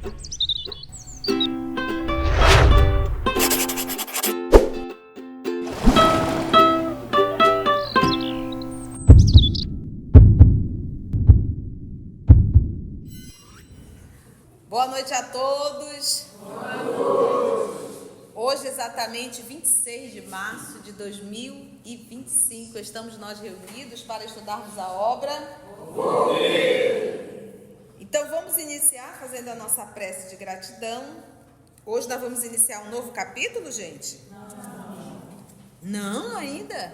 Boa noite a todos. Boa noite. Hoje, exatamente 26 de março de 2025, estamos nós reunidos para estudarmos a obra. Então, vamos iniciar fazendo a nossa prece de gratidão. Hoje nós vamos iniciar um novo capítulo, gente? Não ainda?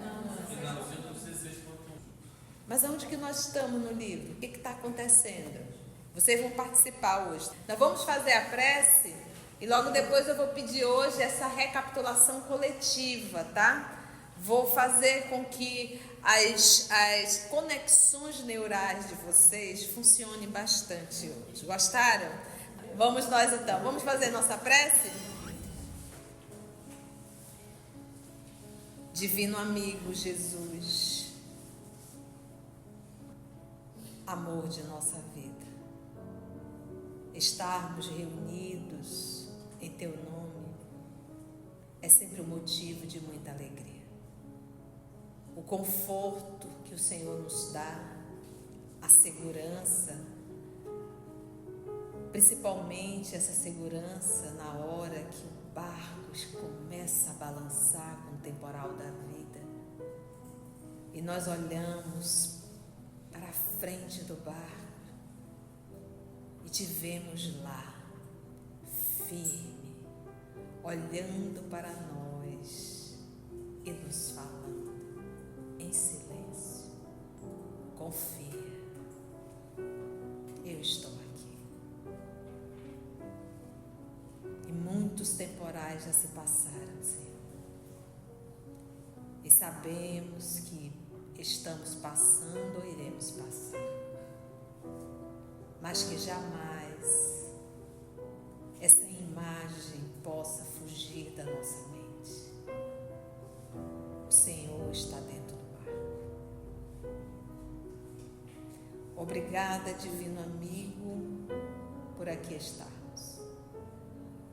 Mas aonde que nós estamos no livro? O que está acontecendo? Vocês vão participar hoje. Nós vamos fazer a prece e logo depois eu vou pedir hoje essa recapitulação coletiva, tá? Vou fazer com que as conexões neurais de vocês funcionem bastante hoje. Gostaram? Vamos nós então. Vamos fazer nossa prece? Divino amigo Jesus, amor de nossa vida, estarmos reunidos em Teu nome é sempre um motivo de muita alegria. O conforto que o Senhor nos dá, a segurança, principalmente essa segurança na hora que o barco começa a balançar com o temporal da vida e nós olhamos para a frente do barco e te vemos lá, firme, olhando para nós e nos falando em silêncio: confia, eu estou aqui. E muitos temporais já se passaram, Senhor, e sabemos que estamos passando ou iremos passar, mas que jamais essa imagem possa fugir da nossa mente. O Senhor está dentro do barco. Obrigada, divino amigo, por aqui estarmos.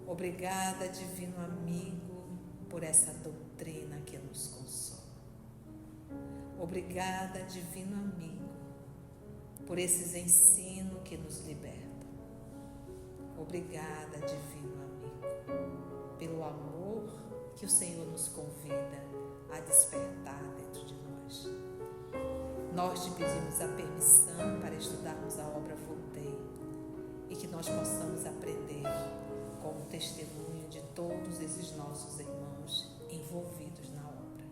Obrigada, divino amigo, por essa doutrina que nos consola. Obrigada, divino amigo, por esses ensinos que nos libertam. Obrigada, divino amigo, pelo amor que o Senhor nos convida a despertar dentro de nós. Nós te pedimos a permissão para estudarmos a obra Voltei e que nós possamos aprender com o testemunho de todos esses nossos irmãos envolvidos na obra.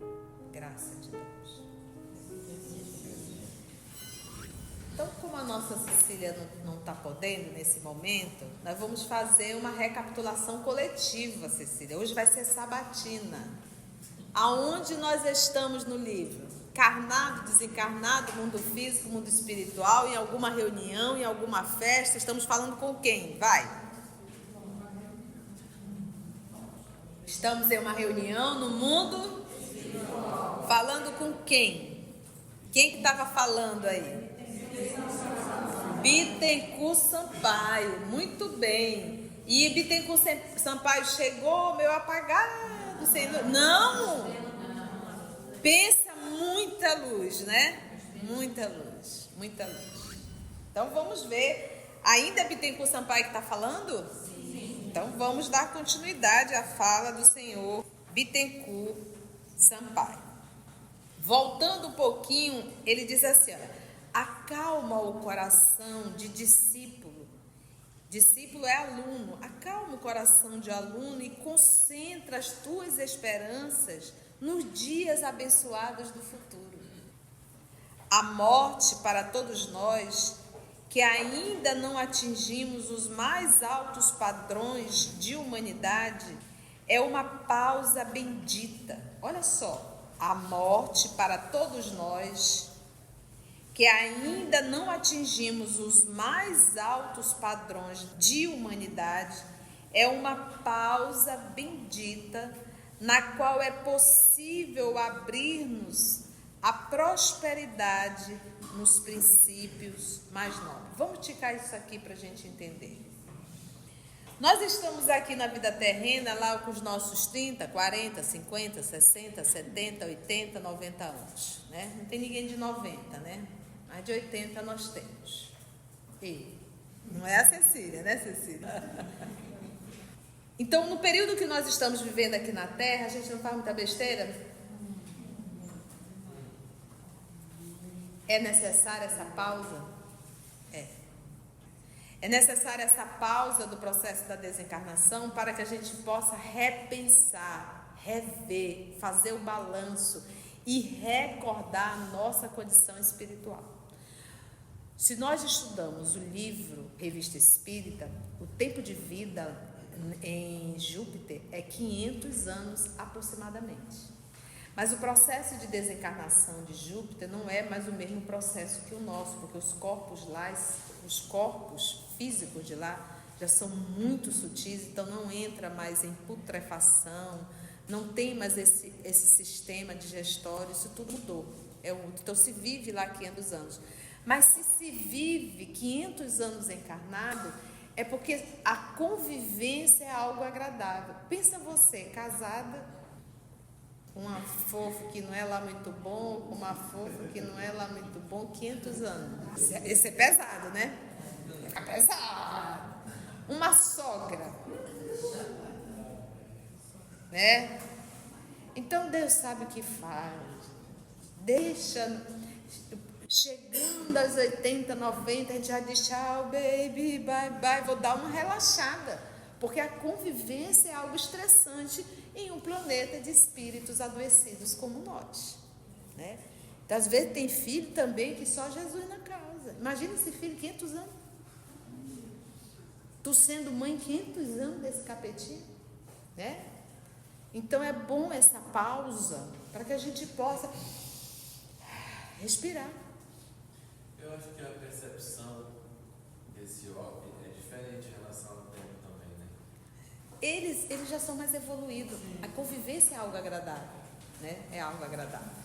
Graças a Deus. Então, como a nossa Cecília não está podendo nesse momento, nós vamos fazer uma recapitulação coletiva, Cecília. Hoje vai ser sabatina. Aonde nós estamos no livro? Encarnado, desencarnado, mundo físico, mundo espiritual, em alguma reunião, em alguma festa. Estamos falando com quem? Vai. Estamos em uma reunião no mundo espiritual. Falando com quem? Quem que estava falando aí? Bittencourt Sampaio, muito bem. E Bittencourt Sampaio chegou, meu apagado, Senhor. Não! Pensa muita luz, né? Muita luz, muita luz. Então vamos ver. Ainda é Bittencourt Sampaio que está falando? Sim. Então vamos dar continuidade à fala do Senhor Bittencourt Sampaio. Voltando um pouquinho, ele diz assim, olha: acalma o coração de discípulo. Discípulo é aluno. Acalma o coração de aluno e concentra as tuas esperanças nos dias abençoados do futuro. A morte para todos nós, que ainda não atingimos os mais altos padrões de humanidade, é uma pausa bendita. Olha só, a morte para todos nós, que ainda não atingimos os mais altos padrões de humanidade, é uma pausa bendita na qual é possível abrir-nos a prosperidade nos princípios mais nobres. Vamos ticar isso aqui para a gente entender. Nós estamos aqui na vida terrena, lá com os nossos 30, 40, 50, 60, 70, 80, 90 anos, né? Não tem ninguém de 90, né? Mais de 80 nós temos. E não é a Cecília, né, Cecília? Então, no período que nós estamos vivendo aqui na Terra, a gente não faz muita besteira? É necessária essa pausa? É necessária essa pausa do processo da desencarnação para que a gente possa repensar, rever, fazer o balanço e recordar a nossa condição espiritual. Se nós estudamos o livro Revista Espírita, o tempo de vida em Júpiter é 500 anos aproximadamente. Mas o processo de desencarnação de Júpiter não é mais o mesmo processo que o nosso, porque os corpos lá, os corpos físicos de lá já são muito sutis, então não entra mais em putrefação, não tem mais esse sistema digestório, isso tudo mudou. Então se vive lá 500 anos. Mas se vive 500 anos encarnado, é porque a convivência é algo agradável. Pensa você, casada, com uma fofa que não é lá muito bom, com uma fofa que não é lá muito bom, 500 anos. Esse é pesado, né? Fica pesado. Uma sogra, né? Então Deus sabe o que faz. Deixa, chegando às 80, 90, a gente já diz tchau, baby, bye, bye, vou dar uma relaxada. Porque a convivência é algo estressante em um planeta de espíritos adoecidos como nós, né? Então, às vezes tem filho também que só Jesus na casa. Imagina esse filho 500 anos. Tu sendo mãe 500 anos desse capetinho, né? Então é bom essa pausa para que a gente possa respirar. Eu acho que a percepção desse orbe é diferente em relação ao tempo também, né? Eles já são mais evoluídos. A convivência é algo agradável, né? É algo agradável.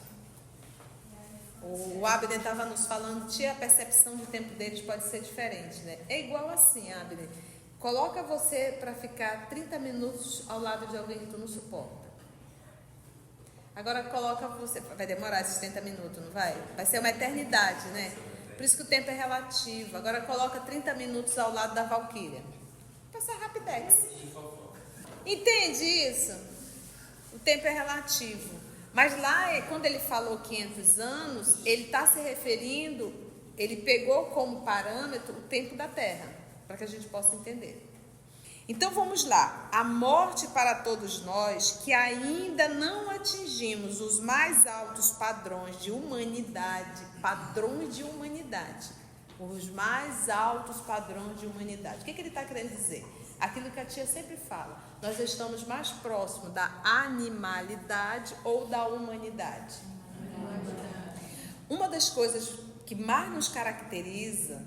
O Abner estava nos falando que a percepção de tempo deles pode ser diferente, né? É igual assim, Abner. Coloca você para ficar 30 minutos ao lado de alguém que tu não suporta. Agora coloca você... Vai demorar esses 30 minutos, não vai? Vai ser uma eternidade, né? Por isso que o tempo é relativo. Agora coloca 30 minutos ao lado da Valquíria. Passa rapidex. Entende isso? O tempo é relativo. Mas lá, quando ele falou 500 anos, ele está se referindo, ele pegou como parâmetro o tempo da Terra, para que a gente possa entender. Então vamos lá. A morte para todos nós que ainda não atingimos os mais altos padrões de humanidade, os mais altos padrões de humanidade. O que ele está querendo dizer? Aquilo que a tia sempre fala, nós estamos mais próximos da animalidade ou da humanidade. Uma das coisas que mais nos caracteriza,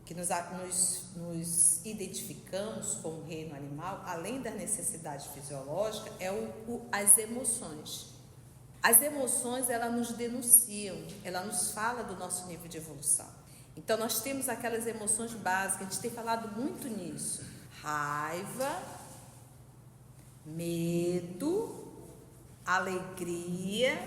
que nos identificamos com o reino animal, além da necessidade fisiológica, é as emoções. As emoções, elas nos denunciam, ela nos fala do nosso nível de evolução. Então, nós temos aquelas emoções básicas, a gente tem falado muito nisso. Raiva, medo, alegria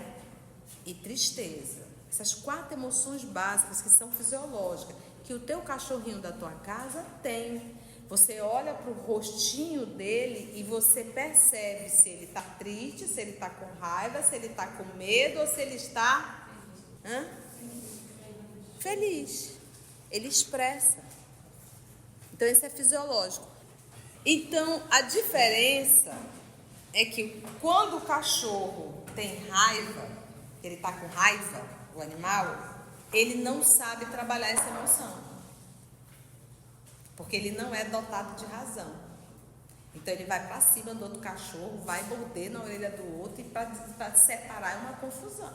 e tristeza. Essas 4 emoções básicas que são fisiológicas, que o teu cachorrinho da tua casa tem. Você olha para o rostinho dele e você percebe se ele está triste, se ele está com raiva, se ele está com medo ou se ele está feliz. Ele expressa. Então, isso é fisiológico. Então, a diferença é que quando o cachorro tem raiva, ele está com raiva, o animal, ele não sabe trabalhar essa emoção. Porque ele não é dotado de razão. Então, ele vai para cima do outro cachorro, vai morder na orelha do outro e para separar é uma confusão.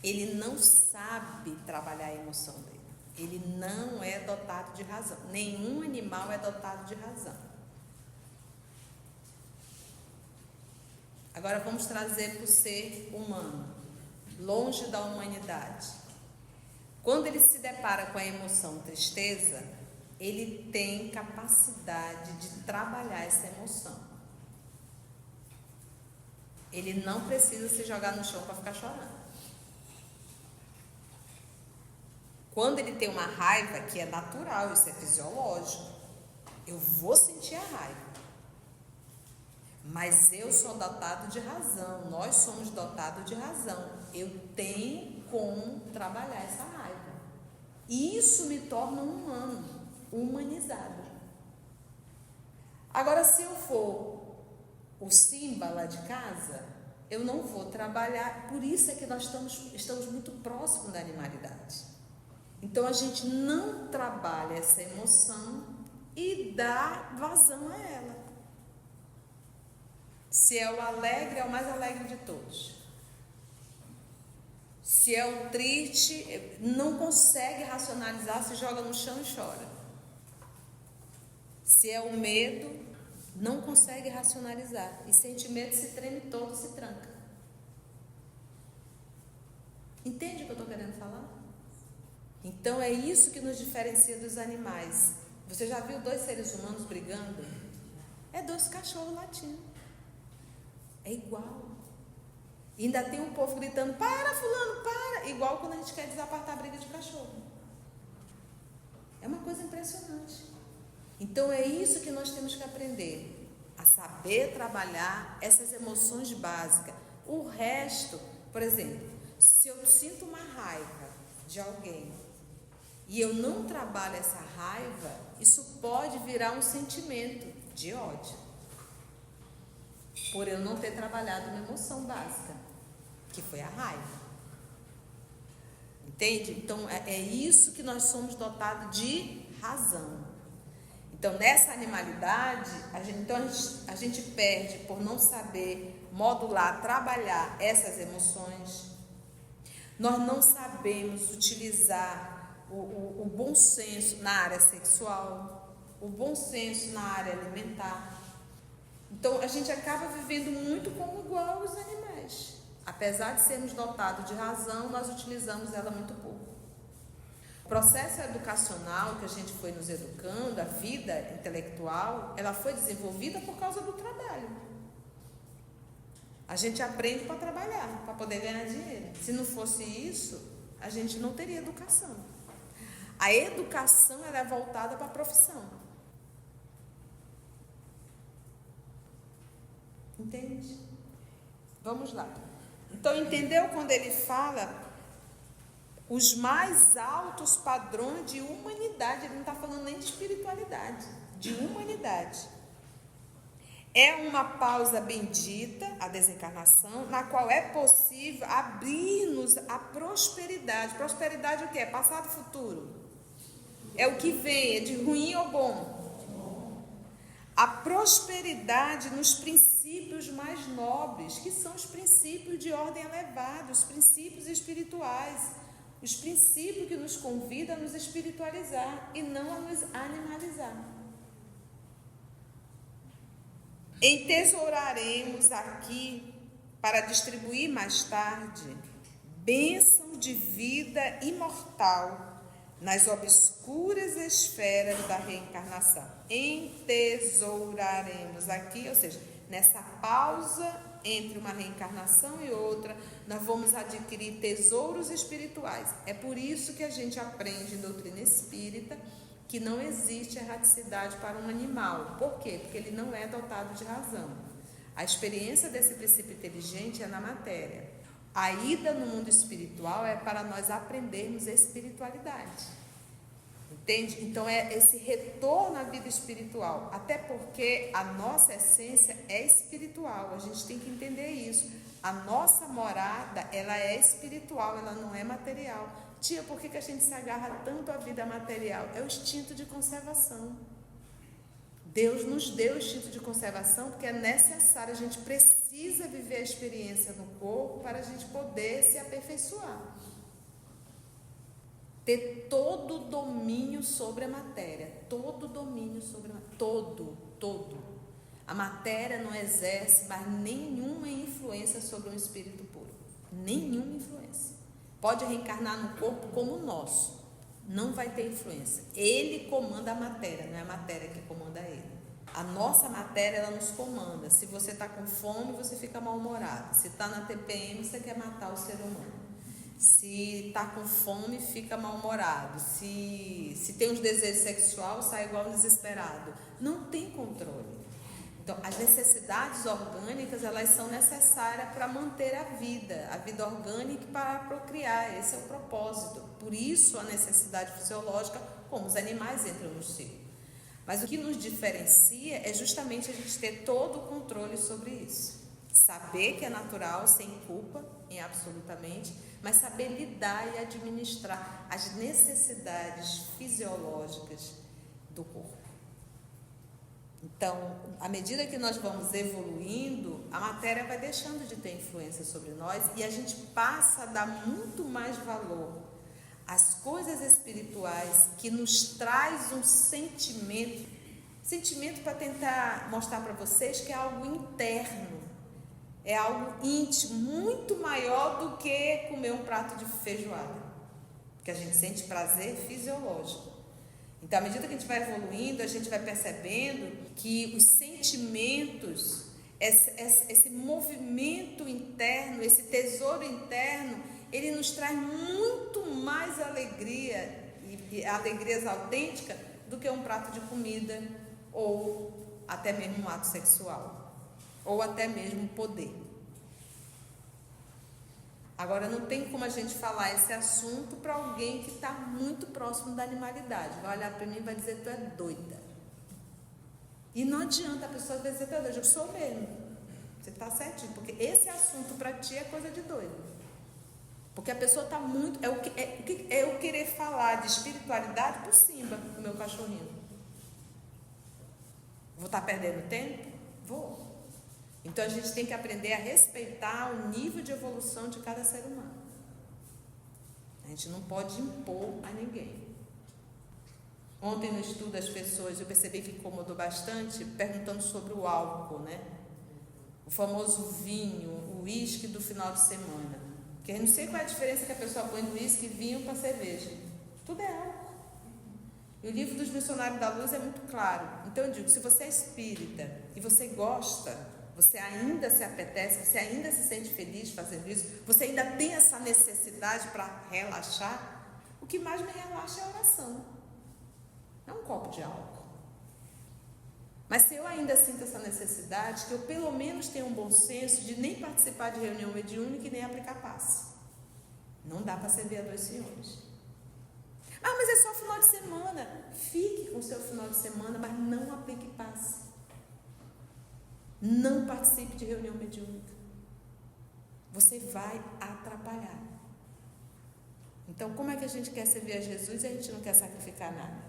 Ele não sabe trabalhar a emoção dele. Ele não é dotado de razão. Nenhum animal é dotado de razão. Agora vamos trazer para o ser humano, longe da humanidade. Quando ele se depara com a emoção tristeza, ele tem capacidade de trabalhar essa emoção. Ele não precisa se jogar no chão para ficar chorando. Quando ele tem uma raiva, que é natural, isso é fisiológico, eu vou sentir a raiva. Mas eu sou dotado de razão, nós somos dotados de razão. Eu tenho como trabalhar essa raiva. E isso me torna humano, humanizado. Agora, se eu for o Simba lá de casa, eu não vou trabalhar. Por isso é que nós estamos muito próximos da animalidade. Então, a gente não trabalha essa emoção e dá vazão a ela. Se é o alegre, é o mais alegre de todos. Se é o triste, não consegue racionalizar, se joga no chão e chora. Se é o medo, não consegue racionalizar. E sente medo, se treme todo, se tranca. Entende o que eu estou querendo falar? Então é isso que nos diferencia dos animais. Você já viu 2 seres humanos brigando? É 2 cachorros latindo. É igual. E ainda tem um povo gritando, para fulano, para. Igual quando a gente quer desapartar a briga de cachorro. É uma coisa impressionante. Então é isso que nós temos que aprender. A saber trabalhar essas emoções básicas. O resto, por exemplo, se eu sinto uma raiva de alguém e eu não trabalho essa raiva, isso pode virar um sentimento de ódio. Por eu não ter trabalhado uma emoção básica, que foi a raiva. Entende? Então, é isso que nós somos dotados de razão. Então, nessa animalidade, a gente perde por não saber modular, trabalhar essas emoções. Nós não sabemos utilizar o bom senso na área sexual, o bom senso na área alimentar. Então, a gente acaba vivendo muito como igual aos animais. Apesar de sermos dotados de razão, nós utilizamos ela muito pouco. O processo educacional que a gente foi nos educando, a vida intelectual, ela foi desenvolvida por causa do trabalho. A gente aprende para trabalhar, para poder ganhar dinheiro. Se não fosse isso, a gente não teria educação. A educação ela é voltada para a profissão. Entende? Vamos lá. Então, entendeu quando ele fala os mais altos padrões de humanidade? Ele não está falando nem de espiritualidade, de humanidade. É uma pausa bendita, a desencarnação, na qual é possível abrir-nos a prosperidade. Prosperidade é o quê? É passado e futuro. É o que vem, é de ruim ou bom. A prosperidade nos princípios mais nobres, que são os princípios de ordem elevada, os princípios espirituais, os princípios que nos convidam a nos espiritualizar e não a nos animalizar. Entesouraremos aqui, para distribuir mais tarde, bênção de vida imortal nas obscuras esferas da reencarnação. Entesouraremos aqui, ou seja, nessa pausa entre uma reencarnação e outra, nós vamos adquirir tesouros espirituais. É por isso que a gente aprende em doutrina espírita que não existe erraticidade para um animal. Por quê? Porque ele não é dotado de razão. A experiência desse princípio inteligente é na matéria. A ida no mundo espiritual é para nós aprendermos espiritualidade. Entende? Então é esse retorno à vida espiritual. Até porque a nossa essência é espiritual. A gente tem que entender isso. A nossa morada, ela é espiritual, ela não é material. Tia, por que a gente se agarra tanto à vida material? É o instinto de conservação. Deus nos deu o instinto de conservação porque é necessário, a gente precisa viver a experiência no corpo para a gente poder se aperfeiçoar. Ter todo o domínio sobre a matéria. Todo o domínio sobre a matéria. Todo. A matéria não exerce mais nenhuma influência sobre um espírito puro. Nenhuma influência. Pode reencarnar no corpo como o nosso. Não vai ter influência. Ele comanda a matéria, não é a matéria que comanda ele. A nossa matéria, ela nos comanda. Se você está com fome, você fica mal-humorado. Se está na TPM, você quer matar o ser humano. Se está com fome, fica mal-humorado. Se tem uns desejos sexuais, sai igual um desesperado. Não tem controle. Então, as necessidades orgânicas, elas são necessárias para manter a vida orgânica e para procriar. Esse é o propósito. Por isso, a necessidade fisiológica, como os animais entram no ciclo. Mas o que nos diferencia é justamente a gente ter todo o controle sobre isso. Saber que é natural, sem culpa, absolutamente, mas saber lidar e administrar as necessidades fisiológicas do corpo. Então, à medida que nós vamos evoluindo, a matéria vai deixando de ter influência sobre nós e a gente passa a dar muito mais valor às coisas espirituais que nos traz um sentimento para tentar mostrar para vocês que é algo interno, é algo íntimo, muito maior do que comer um prato de feijoada, porque a gente sente prazer fisiológico. Então, à medida que a gente vai evoluindo, a gente vai percebendo que os sentimentos, esse movimento interno, esse tesouro interno, ele nos traz muito mais alegria, e alegrias autênticas, do que um prato de comida, ou até mesmo um ato sexual, ou até mesmo poder. Agora, não tem como a gente falar esse assunto para alguém que está muito próximo da animalidade. Vai olhar para mim e vai dizer, tu é doida. E não adianta, a pessoa vai dizer, tu é doida. Eu sou mesmo. Você está certinho, porque esse assunto para ti é coisa de doido. Porque a pessoa está muito... É eu querer falar de espiritualidade por cima do meu cachorrinho. Vou estar perdendo tempo? Vou. Então, a gente tem que aprender a respeitar o nível de evolução de cada ser humano. A gente não pode impor a ninguém. Ontem, no estudo das pessoas, eu percebi que incomodou bastante, perguntando sobre o álcool, né? O famoso vinho, o uísque do final de semana. Porque eu não sei qual é a diferença que a pessoa põe do uísque e vinho para cerveja. Tudo é álcool. E o livro dos Missionários da Luz é muito claro. Então, eu digo, se você é espírita e você gosta... Você ainda se apetece, você ainda se sente feliz fazendo isso, você ainda tem essa necessidade para relaxar, o que mais me relaxa é a oração. Não é um copo de álcool. Mas se eu ainda sinto essa necessidade, que eu pelo menos tenha um bom senso de nem participar de reunião mediúnica e nem aplicar passe. Não dá para servir a dois senhores. Ah, mas é só final de semana. Fique com o seu final de semana, mas não aplique passe. Não participe de reunião mediúnica. Você vai atrapalhar. Então, como é que a gente quer servir a Jesus e a gente não quer sacrificar nada?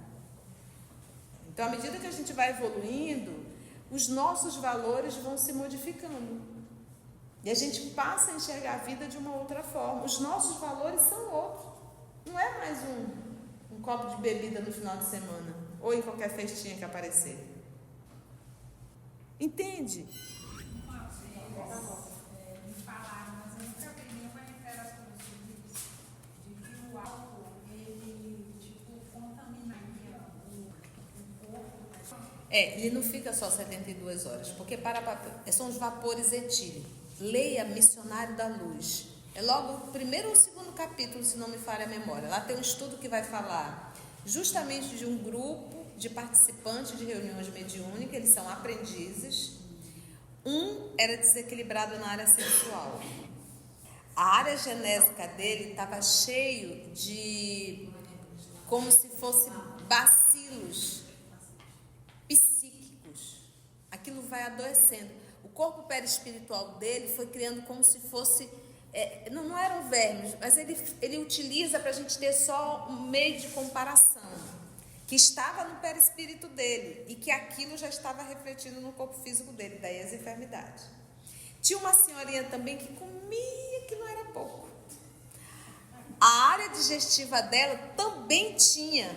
Então, à medida que a gente vai evoluindo, os nossos valores vão se modificando. E a gente passa a enxergar a vida de uma outra forma. Os nossos valores são outros. Não é mais um copo de bebida no final de semana, ou em qualquer festinha que aparecer. Entende? Me falaram, mas eu nunca vi nenhuma literatura sobre isso, de que o álcool, ele, contaminaria o corpo. Ele não fica só 72 horas, porque são os vapores etílicos. Leia Missionário da Luz. É logo o primeiro ou o segundo capítulo, se não me falha a memória. Lá tem um estudo que vai falar justamente de um grupo de participantes de reuniões mediúnicas, eles são aprendizes. Um era desequilibrado na área sexual. A área genésica dele estava cheio de, como se fosse bacilos psíquicos. Aquilo vai adoecendo. O corpo perispiritual dele foi criando como se fosse... não eram vermes, mas ele utiliza para a gente ter só um meio de comparação. Que estava no perispírito dele e que aquilo já estava refletindo no corpo físico dele, daí as enfermidades. Tinha uma senhorinha também que comia que não era pouco. A área digestiva dela também tinha.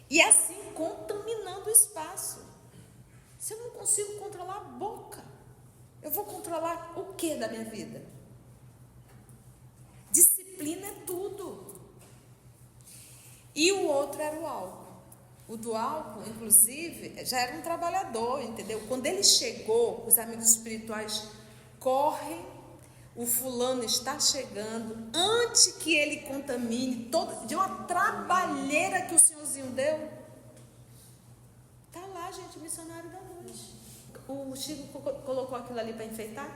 E assim, contaminando o espaço. Se eu não consigo controlar a boca, eu vou controlar o que da minha vida? Disciplina é tudo. E o outro era o álcool. O do álcool, inclusive, já era um trabalhador, entendeu? Quando ele chegou, os amigos espirituais correm, o fulano está chegando, antes que ele contamine, de uma trabalheira que o senhorzinho deu. Tá lá, gente, o missionário da luz. O Chico colocou aquilo ali para enfeitar.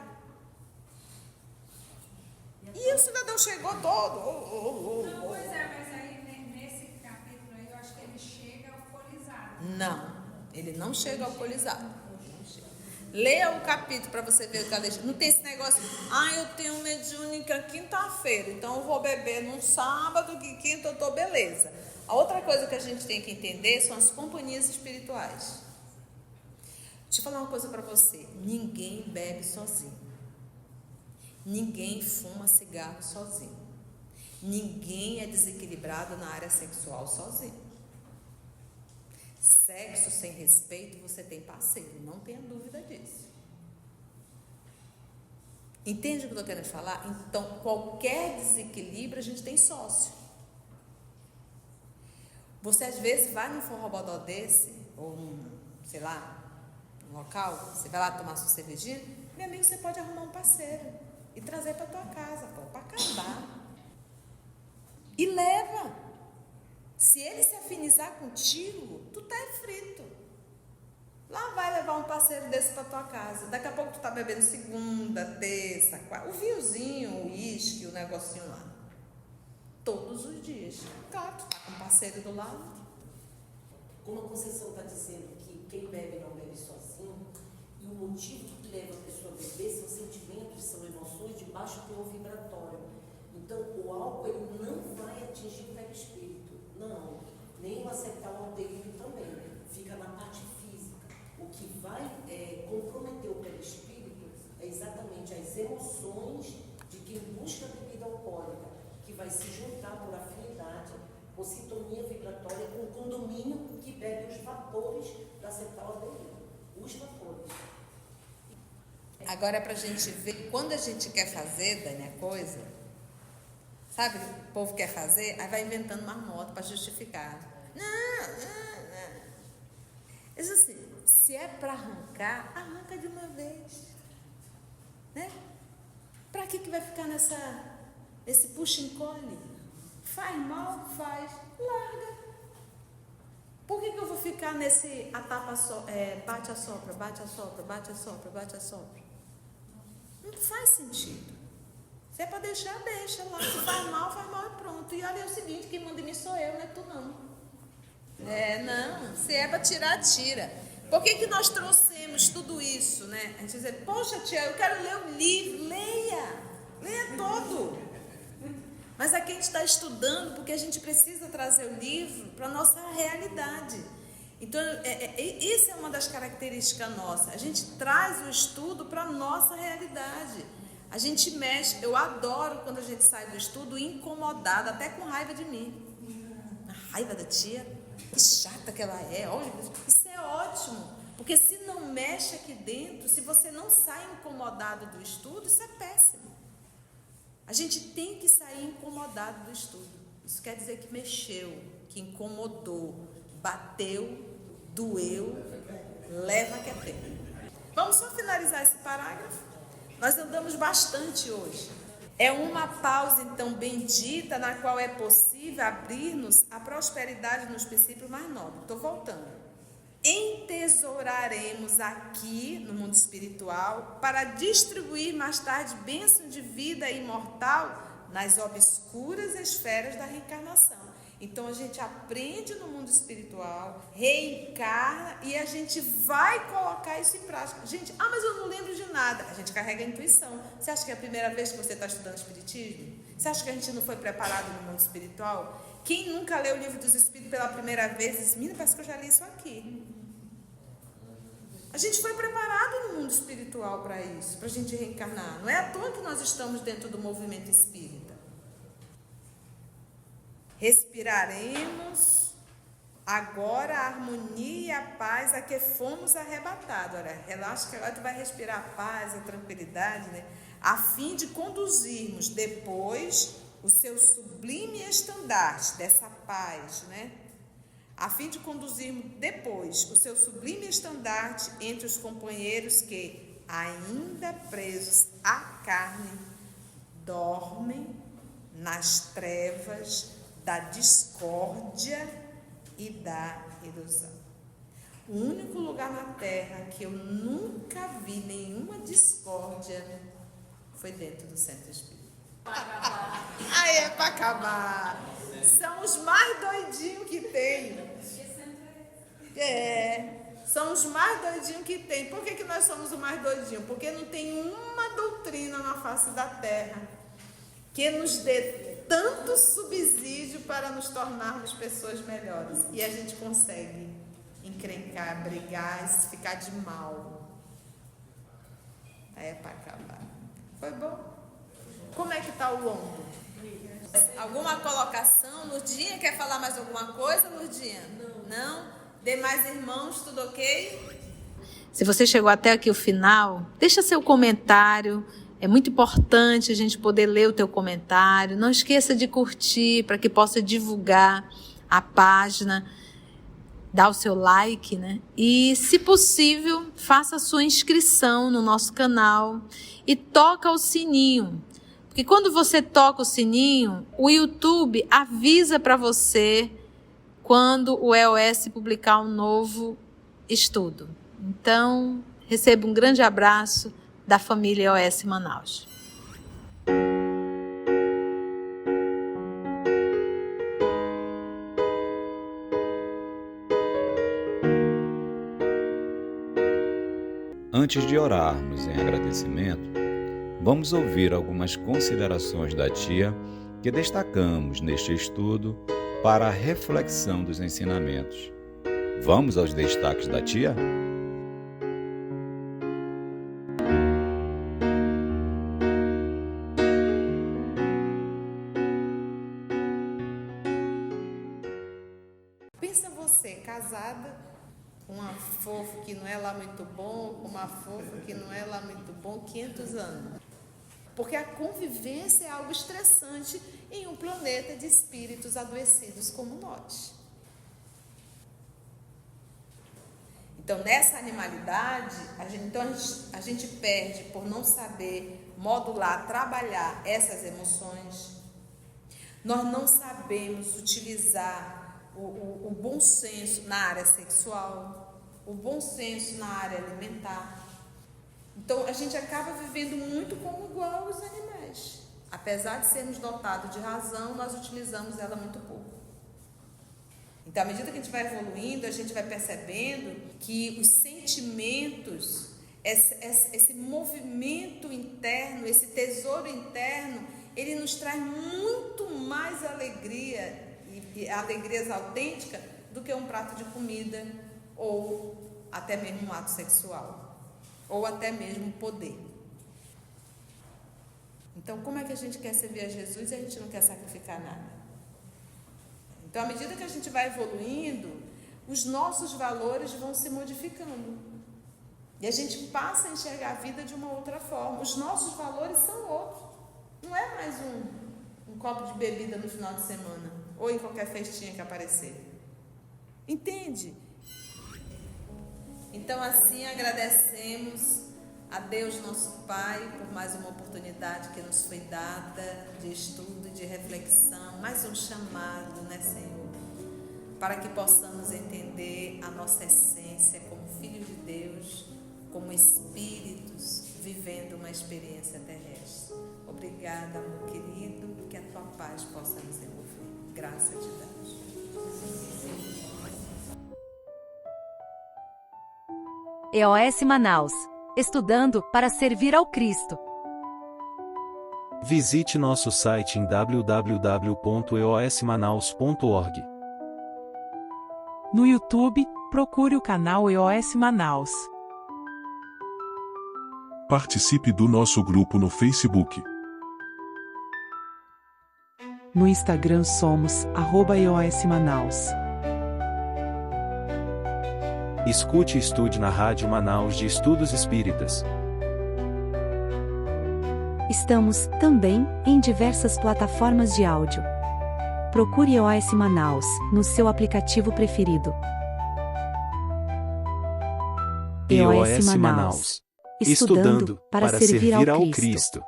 E o cidadão chegou todo. Não, pois é, mas aí nesse capítulo aí eu acho que ele chega alcoolizado. Não, ele não chega alcoolizado. Leia o capítulo para você ver o que ela diz. Não tem esse negócio, eu tenho mediúnica quinta-feira, então eu vou beber num sábado, que quinta eu tô beleza. A outra coisa que a gente tem que entender são as companhias espirituais. Deixa eu falar uma coisa para você. Ninguém bebe sozinho. Ninguém fuma cigarro sozinho. Ninguém é desequilibrado na área sexual sozinho. Sexo sem respeito, você tem parceiro, não tenha dúvida disso. Entende o que eu estou querendo falar? Então, qualquer desequilíbrio, a gente tem sócio. Você às vezes vai num forrobodó desse, ou sei lá, num local, você vai lá tomar sua cervejinha, meu amigo, você pode arrumar um parceiro e trazer para tua casa, para acabar. E leva. Se ele se afinizar contigo, tu tá frito. Lá vai levar um parceiro desse para tua casa. Daqui a pouco tu tá bebendo segunda, terça, quarta, o vinhozinho, o uísque, o negocinho lá. Todos os dias. Claro, tu tá com um parceiro do lado. Como a Conceição está dizendo que quem bebe não bebe sozinho, e o motivo que leva a pessoa a beber são sentimentos, são emoções de baixo teor vibratório. Então, o álcool ele não vai atingir o perispírito, não. Nem o acetaldeído também. Fica na parte física. O que vai comprometer o perispírito é exatamente as emoções de quem busca a bebida alcoólica, que vai se juntar por afinidade, por sintonia vibratória com o condomínio que bebe os vapores da acetaldeído. Os vapores. Agora, para a gente ver, quando a gente quer fazer, Dani, a coisa, sabe, o povo quer fazer, aí vai inventando marmota para justificar. Não. Isso assim, se é para arrancar, arranca de uma vez. Né? Para que vai ficar nesse puxa-encolhe? Faz mal, faz, larga. Por que eu vou ficar nesse bate a sopra, bate a sopra, bate a sopra, bate a sopra? Não faz sentido. Se é para deixar, deixa lá. Se faz mal e pronto. E olha, é o seguinte, quem manda em mim sou eu, não é tu não. Não. Se é para tirar, tira. Por que nós trouxemos tudo isso, né? A gente diz, poxa tia, eu quero ler o livro. Leia todo. Mas aqui a gente está estudando porque a gente precisa trazer o livro para a nossa realidade. Então, isso é uma das características nossas. A gente traz o estudo para a nossa realidade. A gente mexe. Eu adoro quando a gente sai do estudo incomodada, até com raiva de mim. A raiva da tia, que chata que ela é. Olha, isso é ótimo. Porque se não mexe aqui dentro, se você não sai incomodado do estudo, isso é péssimo. A gente tem que sair incomodado do estudo. Isso quer dizer que mexeu, que incomodou, bateu, doeu, leva que é tempo. Vamos só finalizar esse parágrafo? Nós andamos bastante hoje. É uma pausa, então, bendita, na qual é possível abrir-nos a prosperidade nos princípios mais nobres. Estou voltando. Entesouraremos aqui, no mundo espiritual, para distribuir mais tarde bênção de vida imortal nas obscuras esferas da reencarnação. Então, a gente aprende no mundo espiritual, reencarna e a gente vai colocar isso em prática. Gente, mas eu não lembro de nada. A gente carrega a intuição. Você acha que é a primeira vez que você está estudando espiritismo? Você acha que a gente não foi preparado no mundo espiritual? Quem nunca leu o livro dos Espíritos pela primeira vez diz, menina, parece que eu já li isso aqui. A gente foi preparado no mundo espiritual para isso, para a gente reencarnar. Não é à toa que nós estamos dentro do movimento espírita. Respiraremos agora a harmonia e a paz a que fomos arrebatados. Olha, relaxa que agora tu vai respirar a paz, a tranquilidade, né? A fim de conduzirmos depois o seu sublime estandarte dessa paz, né? A fim de conduzirmos depois o seu sublime estandarte entre os companheiros que, ainda presos à carne, dormem nas trevas da discórdia e da ilusão. O único lugar na terra que eu nunca vi nenhuma discórdia foi dentro do centro espírita. Aí é para acabar. São os mais doidinhos que tem. São os mais doidinhos que tem. Por que nós somos os mais doidinhos? Porque não tem uma doutrina na face da terra que nos dê tanto subsídio para nos tornarmos pessoas melhores. E a gente consegue encrencar, brigar, ficar de mal. Aí é para acabar. Foi bom? Como é que está o ombro? Alguma colocação? Lurdinha, quer falar mais alguma coisa, Lurdinha? Não? Demais irmãos, tudo ok? Se você chegou até aqui o final, deixa seu comentário. É muito importante a gente poder ler o teu comentário. Não esqueça de curtir para que possa divulgar a página. Dá o seu like, né? E, se possível, faça a sua inscrição no nosso canal e toca o sininho. Porque quando você toca o sininho, o YouTube avisa para você quando o EOS publicar um novo estudo. Então, receba um grande abraço da família EOS Manaus. Antes de orarmos em agradecimento, vamos ouvir algumas considerações da tia que destacamos neste estudo para a reflexão dos ensinamentos. Vamos aos destaques da tia? Pensa você, casada, com uma fofa que não é lá muito bom, com uma fofa que não é lá muito bom, 500 anos. Porque a convivência é algo estressante em um planeta de espíritos adoecidos como nós. Então, nessa animalidade, a gente perde por não saber modular, trabalhar essas emoções. Nós não sabemos utilizar o bom senso na área sexual, o bom senso na área alimentar. Então, a gente acaba vivendo muito como igual aos animais. Apesar de sermos dotados de razão, nós utilizamos ela muito pouco. Então, à medida que a gente vai evoluindo, a gente vai percebendo que os sentimentos, esse movimento interno, esse tesouro interno, ele nos traz muito mais alegria, e alegrias autênticas, do que um prato de comida, ou até mesmo um ato sexual, ou até mesmo poder. Então, como é que a gente quer servir a Jesus e a gente não quer sacrificar nada? Então, à medida que a gente vai evoluindo, os nossos valores vão se modificando. E a gente passa a enxergar a vida de uma outra forma. Os nossos valores são outros. Não é mais um copo de bebida no final de semana, ou em qualquer festinha que aparecer. Entende? Então, assim, agradecemos a Deus, nosso Pai, por mais uma oportunidade que nos foi dada de estudo, de reflexão, mais um chamado, né, Senhor? Para que possamos entender a nossa essência como filhos de Deus, como espíritos vivendo uma experiência terrestre. Obrigada, amor querido, que a tua paz possa nos envolver. Graça te damos. EOS Manaus. Estudando para servir ao Cristo. Visite nosso site em www.eosmanaus.org. No YouTube, procure o canal EOS Manaus. Participe do nosso grupo no Facebook. No Instagram somos @EOS Manaus. Escute e estude na Rádio Manaus de Estudos Espíritas. Estamos, também, em diversas plataformas de áudio. Procure EOS Manaus, no seu aplicativo preferido. EOS Manaus. Estudando para servir ao Cristo.